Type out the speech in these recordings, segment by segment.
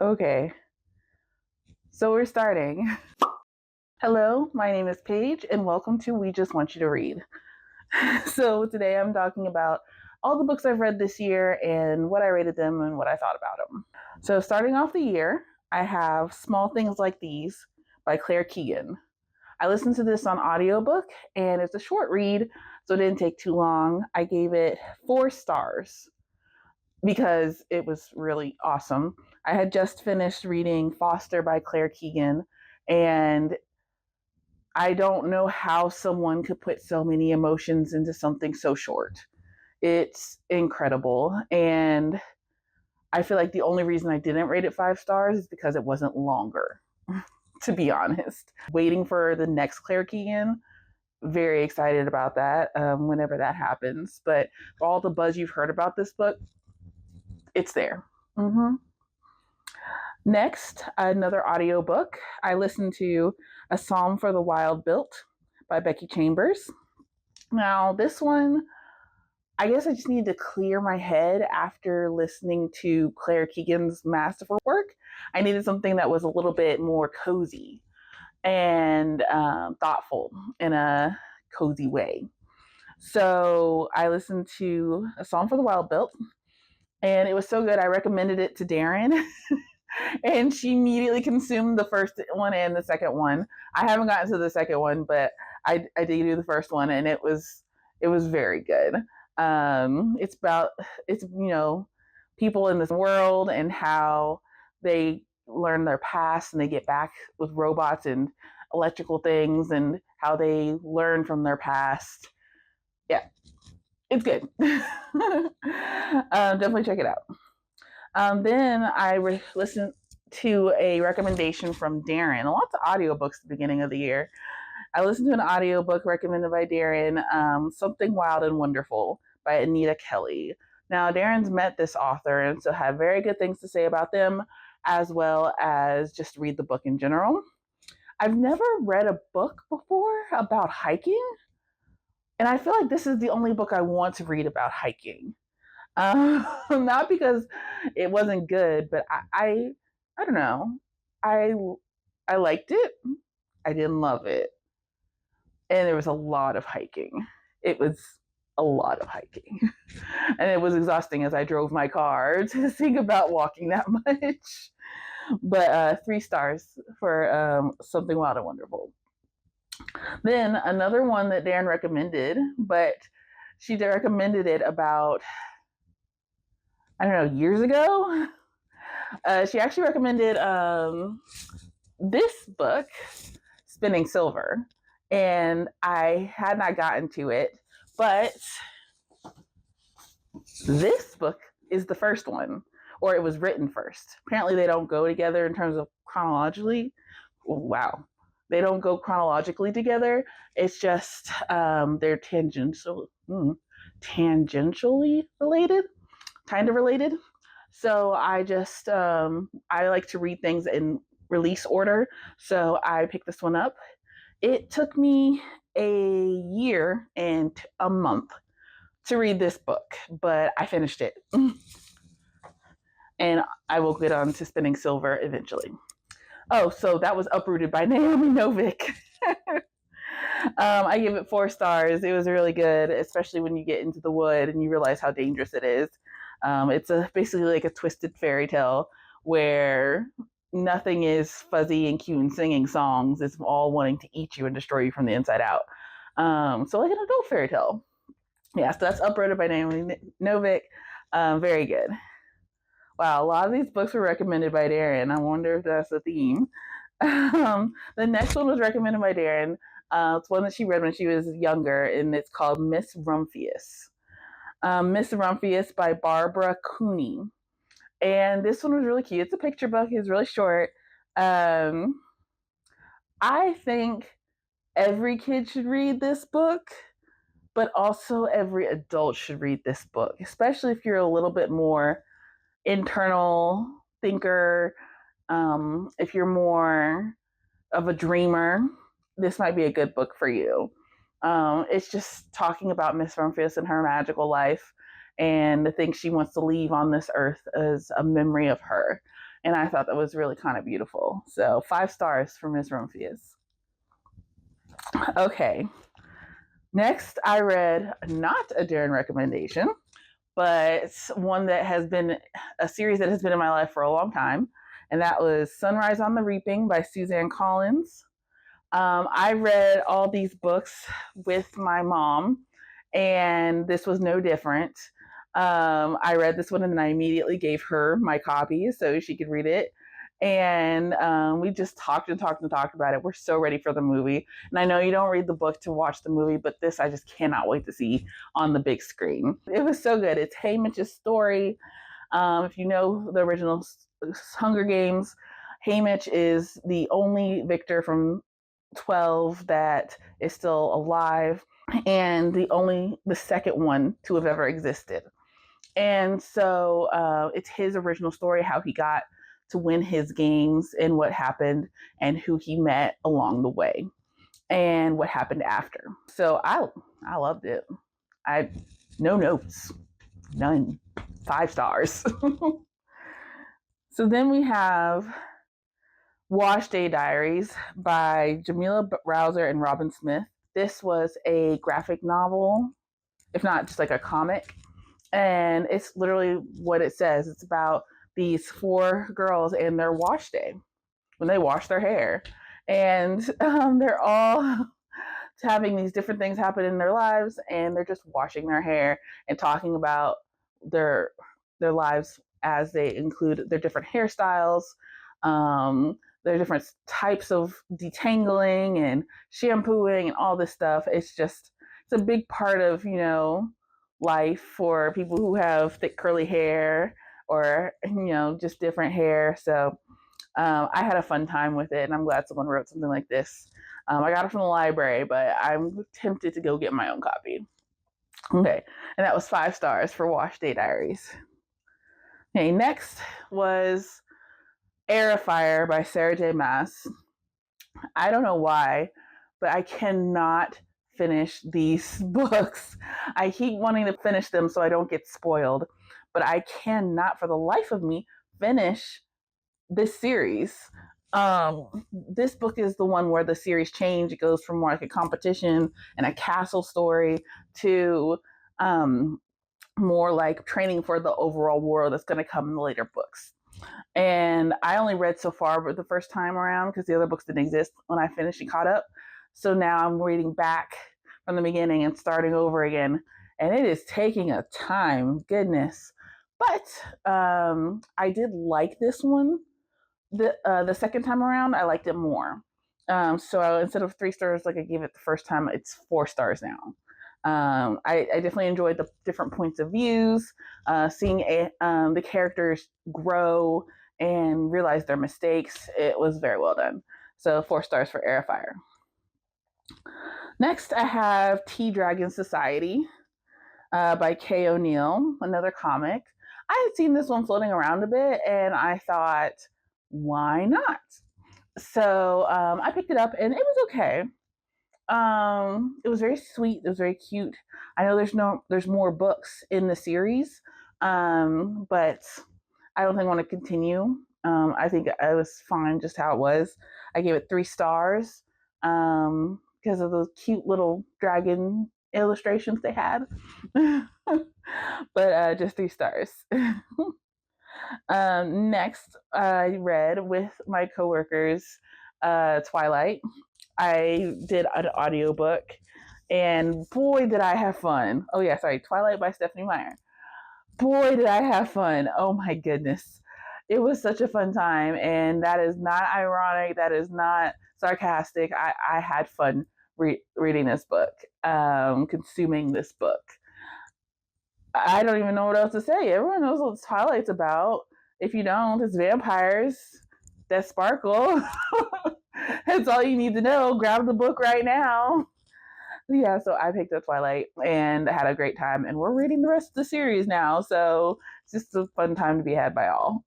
Okay, so we're starting. Hello, my name is Paige, and welcome to We Just Want You to Read. So today I'm talking about all the books I've read this year and what I rated them and what I thought about them. So starting off the year, I have Small Things Like These by Claire Keegan. I listened to this on audiobook, and it's a short read, so it didn't take too long. I gave it 4 stars because it was really awesome. I had just finished reading Foster by Claire Keegan, and I don't know how someone could put so many emotions into something so short. It's incredible. And I feel like the only reason I didn't rate it 5 stars is because it wasn't longer, to be honest. Waiting for the next Claire Keegan. Very excited about that whenever that happens. But for all the buzz you've heard about this book, it's there. Mm-hmm. Next, another audiobook. I listened to A Psalm for the Wild Built by Becky Chambers. Now, this one, I guess I just needed to clear my head after listening to Claire Keegan's masterful work. I needed something that was a little bit more cozy and thoughtful in a cozy way. So I listened to A Psalm for the Wild Built, and it was so good. I recommended it to Darren. And she immediately consumed the first one and the second one. I haven't gotten to the second one, but I did do the first one, and it was very good. It's people in this world and how they learn their past and they get back with robots and electrical things and how they learn from their past. Yeah, it's good. Definitely check it out. Then I listened to a recommendation from Darren. Lots of audiobooks at the beginning of the year. I listened to an audiobook recommended by Darren, Something Wild and Wonderful by Anita Kelly. Now, Darren's met this author and so had very good things to say about them, as well as just read the book in general. I've never read a book before about hiking, and I feel like this is the only book I want to read about hiking. Not because it wasn't good, but I don't know. I I liked it. I didn't love it, and there was a lot of hiking. It was a lot of hiking, and it was exhausting as I drove my car to think about walking that much. But 3 stars for Something Wild and Wonderful. Then another one that Darren recommended, but she recommended it about, I don't know, years ago. She actually recommended this book, Spinning Silver, and I had not gotten to it, but this book is the first one, or it was written first. Apparently, they don't go together in terms of chronologically. Wow. They don't go chronologically together. It's just they're tangentially related, kind of related. So I like to read things in release order. So I picked this one up. It took me a year and a month to read this book, but I finished it. And I will get on to Spinning Silver eventually. Oh, so that was Uprooted by Naomi Novik. I give it 4 stars. It was really good, especially when you get into the wood and you realize how dangerous it is. It's basically like a twisted fairy tale where nothing is fuzzy and cute and singing songs. It's all wanting to eat you and destroy you from the inside out. So like an adult fairy tale. Yeah, so that's Uprooted by Naomi Novik. Very good. Wow, a lot of these books were recommended by Darren. I wonder if that's a theme. The next one was recommended by Darren. It's one that she read when she was younger, and it's called Miss Rumphius. Miss Rumphius by Barbara Cooney. And this one was really cute. It's a picture book. It's really short. I think every kid should read this book, but also every adult should read this book, especially if you're a little bit more internal thinker. If you're more of a dreamer, this might be a good book for you. It's just talking about Miss Rumphius and her magical life and the things she wants to leave on this earth as a memory of her. And I thought that was really kind of beautiful. So 5 stars for Ms. Rumphius. Okay. Next, I read not a Darren recommendation, but one that has been a series that has been in my life for a long time. And that was Sunrise on the Reaping by Suzanne Collins. I read all these books with my mom, and this was no different. I read this one and then I immediately gave her my copy so she could read it. And we just talked and talked and talked about it. We're so ready for the movie. And I know you don't read the book to watch the movie, but this I just cannot wait to see on the big screen. It was so good. It's Haymitch's story. If you know the original Hunger Games, Haymitch is the only victor from 12 that is still alive, and the second one to have ever existed. And so it's his original story, how he got to win his games and what happened and who he met along the way and what happened after. So I loved it. I no notes, none, 5 stars. So then we have Wash Day Diaries by Jamila Browser and Robin Smith. This was a graphic novel, if not just like a comic. And it's literally what it says. It's about these 4 girls and their wash day when they wash their hair. And they're all having these different things happen in their lives, and they're just washing their hair and talking about their lives as they include their different hairstyles, their different types of detangling and shampooing and all this stuff. It's a big part of, life for people who have thick curly hair or, just different hair. So I had a fun time with it, and I'm glad someone wrote something like this. I got it from the library, but I'm tempted to go get my own copy. Okay, and that was 5 stars for Wash Day Diaries. Okay, next was Air of Fire by Sarah J. Maas. I don't know why, but I cannot finish these books. I keep wanting to finish them so I don't get spoiled, but I cannot for the life of me finish this series. This book is the one where the series changed. It goes from more like a competition and a castle story to more like training for the overall war that's going to come in the later books. And I only read so far the first time around because the other books didn't exist when I finished and caught up. So now I'm reading back from the beginning and starting over again. And it is taking a time, goodness. But I did like this one. The second time around, I liked it more. So instead of 3 stars like I gave it the first time, it's 4 stars now. I definitely enjoyed the different points of views, seeing the characters grow and realize their mistakes. It was very well done. So 4 stars for Air of Fire. Next, I have Tea Dragon Society by Kay O'Neill, another comic. I had seen this one floating around a bit, and I thought, why not? So I picked it up, and it was okay. It was very sweet. It was very cute. I know there's more books in the series, but I don't think I want to continue. I think I was fine just how it was. I gave it 3 stars because of those cute little dragon illustrations they had. But just 3 stars. Next, I read with my coworkers Twilight. I did an audiobook, and boy, did I have fun. Oh, yeah, sorry, Twilight by Stephanie Meyer. Boy, did I have fun. Oh, my goodness. It was such a fun time, and that is not ironic. That is not sarcastic. I had fun reading this book, consuming this book. I don't even know what else to say. Everyone knows what Twilight's about. If you don't, it's vampires that sparkle. That's all you need to know. Grab the book right now. Yeah, so I picked up Twilight and had a great time, and we're reading the rest of the series now, so it's just a fun time to be had by all.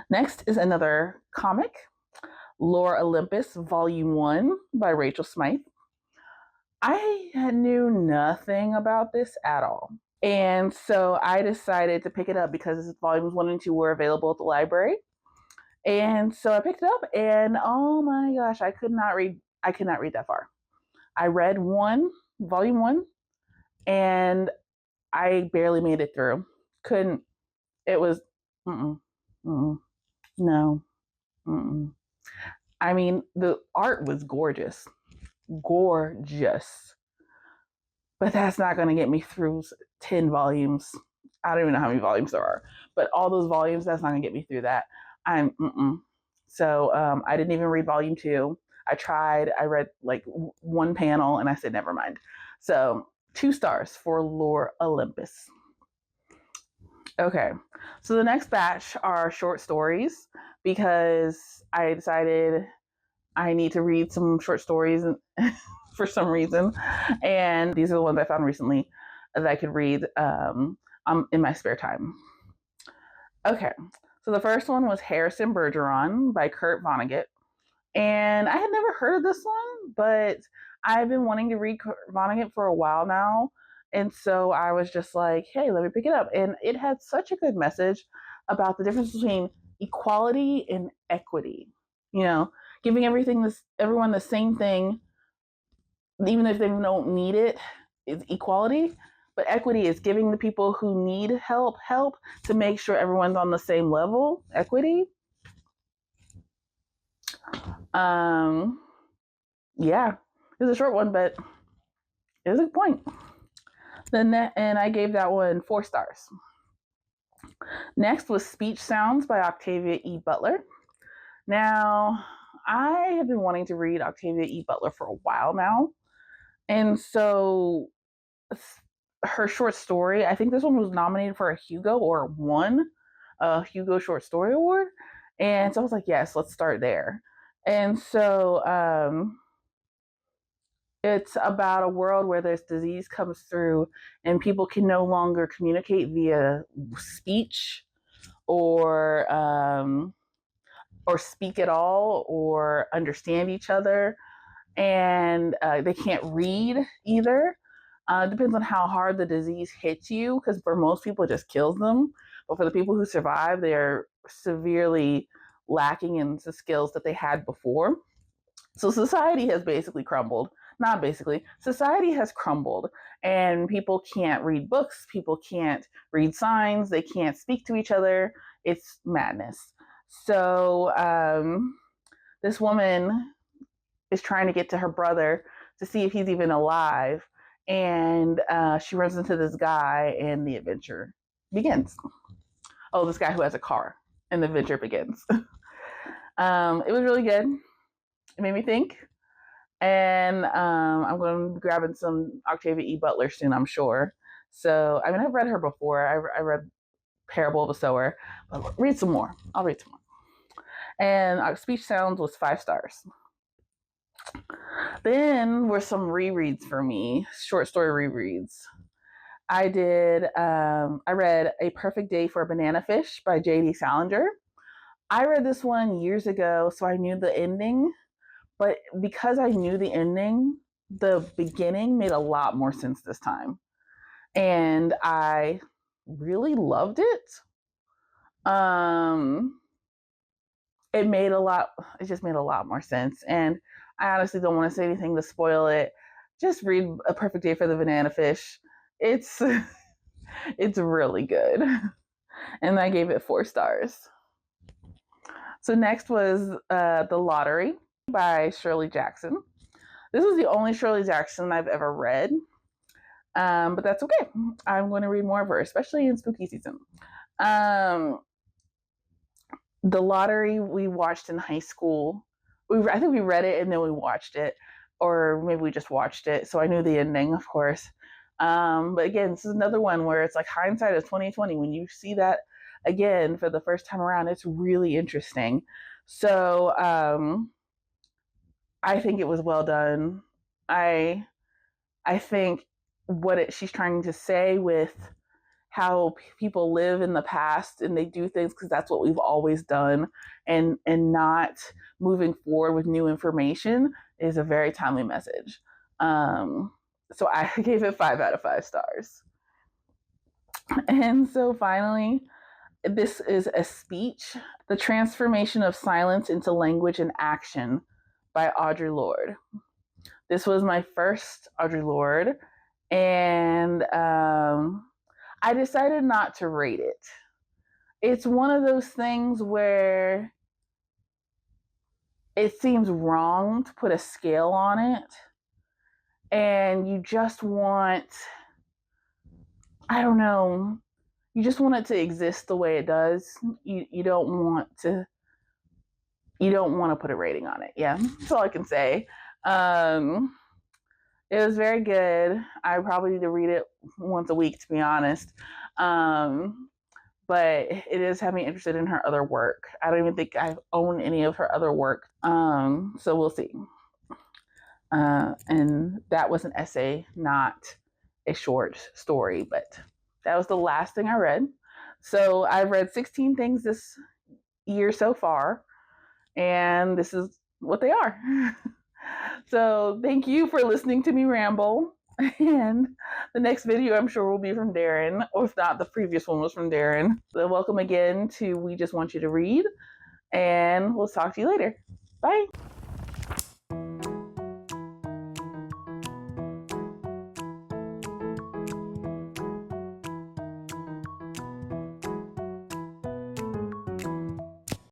Next is another comic, Lore Olympus, Volume 1 by Rachel Smythe. I knew nothing about this at all. And so I decided to pick it up because volumes 1 and 2 were available at the library. And so I picked it up, and oh my gosh, I could not read that far. I read volume 1, and I barely made it through. Couldn't. It was mm-mm, mm-mm, no. Mm-mm. I mean, the art was gorgeous. Gorgeous. But that's not going to get me through 10 volumes. I don't even know how many volumes there are, but all those volumes, that's not going to get me through that. So I didn't even read volume 2. I tried. I read like one panel, and I said, never mind. So 2 stars for Lore Olympus. Okay, so the next batch are short stories because I decided I need to read some short stories for some reason, and these are the ones I found recently that I could read in my spare time. Okay, so the first one was Harrison Bergeron by Kurt Vonnegut, and I had never heard of this one, but I've been wanting to read Kurt Vonnegut for a while now, and so I was just like, hey, let me pick it up. And it had such a good message about the difference between equality and equity. You know, giving everyone the same thing, even if they don't need it, is equality. But equity is giving the people who need help to make sure everyone's on the same level. Equity. Yeah, it was a short one, but it was a point. And I gave that one 4 stars. Next was Speech Sounds by Octavia E. Butler. Now, I have been wanting to read Octavia E. Butler for a while now. And so her short story, I think this one was nominated for a Hugo or won a Hugo Short Story Award. And so I was like, yes, let's start there. And so it's about a world where this disease comes through and people can no longer communicate via speech or speak at all or understand each other, and they can't read either. Depends on how hard the disease hits you, because for most people it just kills them, but for the people who survive, they're severely lacking in the skills that they had before. So society has basically crumbled. Not basically, society has crumbled, and people can't read books, people can't read signs, they can't speak to each other. It's madness. So this woman is trying to get to her brother to see if he's even alive, and she runs into this guy, and the adventure begins. Oh, this guy who has a car, and the adventure begins. It was really good. It made me think. And I'm going to be grabbing some Octavia E. Butler soon, I'm sure. So, I mean, I've read her before. I read Parable of a Sower, but read some more. I'll read some more. And Speech Sounds was 5 stars. Then were some rereads for me, short story rereads. I read A Perfect Day for a Banana Fish by J.D. Salinger. I read this one years ago, so I knew the ending. But because I knew the ending, the beginning made a lot more sense this time. And I really loved it. It just made a lot more sense. And I honestly don't want to say anything to spoil it. Just read A Perfect Day for the Banana Fish. It's really good. And I gave it 4 stars. So next was The Lottery by Shirley Jackson. This was the only Shirley Jackson I've ever read, but that's okay. I'm going to read more of her, especially in spooky season. The Lottery we watched in high school. I think we read it and then we watched it, or maybe we just watched it, so I knew the ending, of course. But again, this is another one where it's like hindsight is 2020. When you see that again for the first time around, it's really interesting. So I think it was well done. I think what she's trying to say with how people live in the past and they do things because that's what we've always done, and not moving forward with new information is a very timely message. So I gave it 5 out of 5 stars. And so finally, this is a speech, The Transformation of Silence into Language and Action by Audre Lorde. This was my first Audre Lorde, and I decided not to rate it. It's one of those things where it seems wrong to put a scale on it, and you just want, I don't know, you just want it to exist the way it does. You don't want to put a rating on it. Yeah, that's all I can say. It was very good. I probably need to read it once a week, to be honest. But it is having me interested in her other work. I don't even think I own any of her other work. So we'll see. And that was an essay, not a short story, but that was the last thing I read. So I've read 16 things this year so far, and this is what they are. So thank you for listening to me ramble. And the next video I'm sure will be from Darren, or if not, the previous one was from Darren. So welcome again to We Just Want You to Read, and we'll talk to you later. Bye.